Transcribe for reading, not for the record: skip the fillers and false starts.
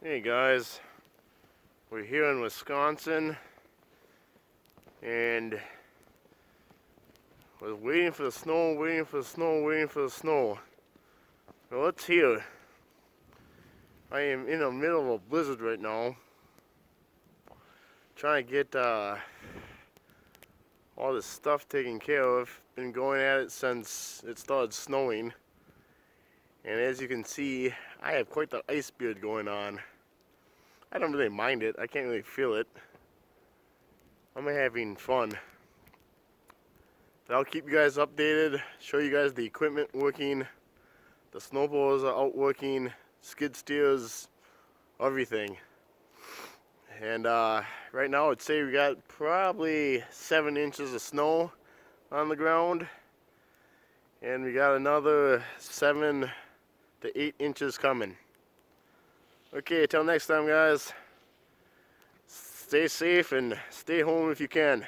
Hey guys, we're here in Wisconsin and we're waiting for the snow, waiting for the snow, waiting for the snow. Well, it's here. I am in the middle of a blizzard right now, trying to get all this stuff taken care of. Been going at it since it started snowing, and as you can see, I have quite the ice beard going on. I don't really mind it. I can't really feel it. I'm having fun. But I'll keep you guys updated, show you guys the equipment working, the snowblowers are out working, skid steers, everything. And right now I'd say we got probably 7 inches of snow on the ground, and we got another 7 to 8 inches coming. Okay, till next time guys, stay safe and stay home if you can.